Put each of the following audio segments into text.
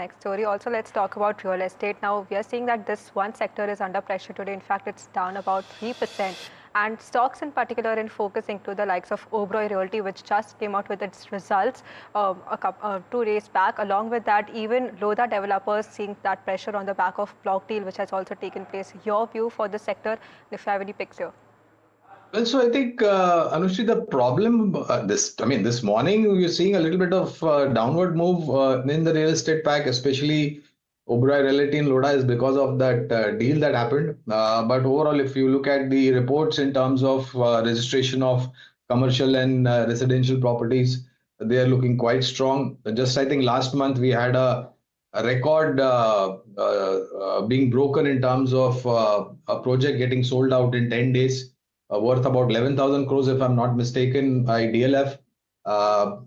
Next story. Also, let's talk about real estate. Now, we are seeing that this one sector is under pressure today. In fact, it's down about 3%. And stocks in particular in focus include the likes of Oberoi Realty, which just came out with its results 2 days back. Along with that, even Lodha Developers seeing that pressure on the back of block deal, which has also taken place. Your view for this sector, if you have any picks here? Well, so I think, Anushri, the problem this morning you're seeing a little bit of downward move in the real estate pack, especially Oberoi Realty in Lodha, is because of that deal that happened. But overall, if you look at the reports in terms of registration of commercial and residential properties, they are looking quite strong. Just I think last month we had a record being broken in terms of a project getting sold out in 10 days worth about 11,000 crores, if I'm not mistaken, by DLF. Uh,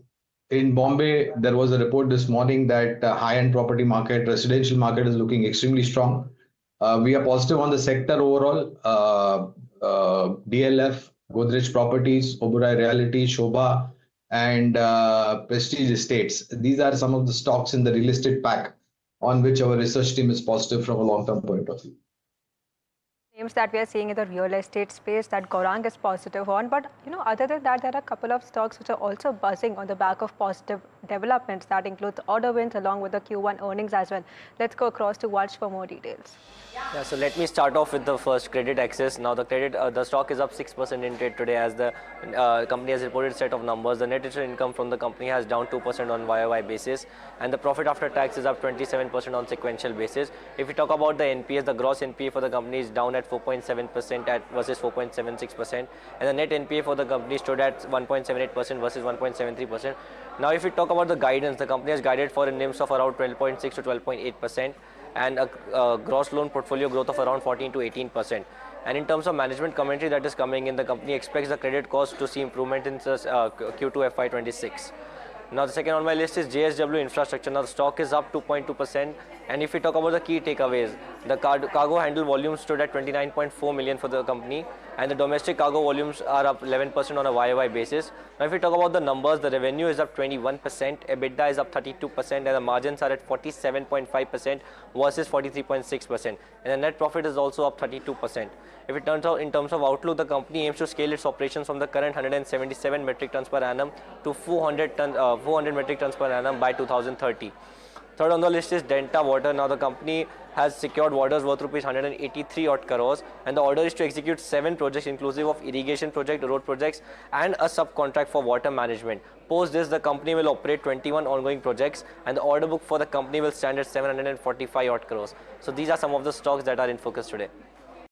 in Bombay, there was a report this morning that high-end property market, residential market is looking extremely strong. We are positive on the sector overall. DLF, Godrej Properties, Oberoi Realty, SOBHA, and Prestige Estates. These are some of the stocks in the real estate pack on which our research team is positive from a long-term point of view. Names that we are seeing in the real estate space that Gaurang is positive on, but other than that, there are a couple of stocks which are also buzzing on the back of positive developments. That includes order wins along with the Q1 earnings as well. Let's go across to Watch for more details. Yeah, so let me start off with the first, Credit Access. Now the stock is up 6% in trade today as the company has reported set of numbers. The net interest income from the company has down 2% on YOY basis, and the profit after tax is up 27% on sequential basis. If we talk about the NPAs, the gross NPA for the company is down at 4.7% versus 4.76%, and the net NPA for the company stood at 1.78% versus 1.73%. Now if we talk about the guidance, the company has guided for a NIMs of around 12.6 to 12.8%. and a gross loan portfolio growth of around 14 to 18%. And in terms of management commentary that is coming in, the company expects the credit cost to see improvement in Q2 FY26. Now the second on my list is JSW Infrastructure. Now the stock is up 2.2%, and if we talk about the key takeaways, the cargo handle volume stood at 29.4 million for the company, and the domestic cargo volumes are up 11% on a YOY basis. Now if we talk about the numbers, the revenue is up 21%, EBITDA is up 32%, and the margins are at 47.5% versus 43.6%, and the net profit is also up 32%. If it turns out in terms of outlook, the company aims to scale its operations from the current 177 metric tons per annum to 400 metric tons per annum by 2030. Third on the list is Delta Water. Now the company has secured orders worth rupees 183 odd crores, and the order is to execute 7 projects inclusive of irrigation project, road projects, and a subcontract for water management. Post this, the company will operate 21 ongoing projects, and the order book for the company will stand at 745 odd crores. So these are some of the stocks that are in focus today.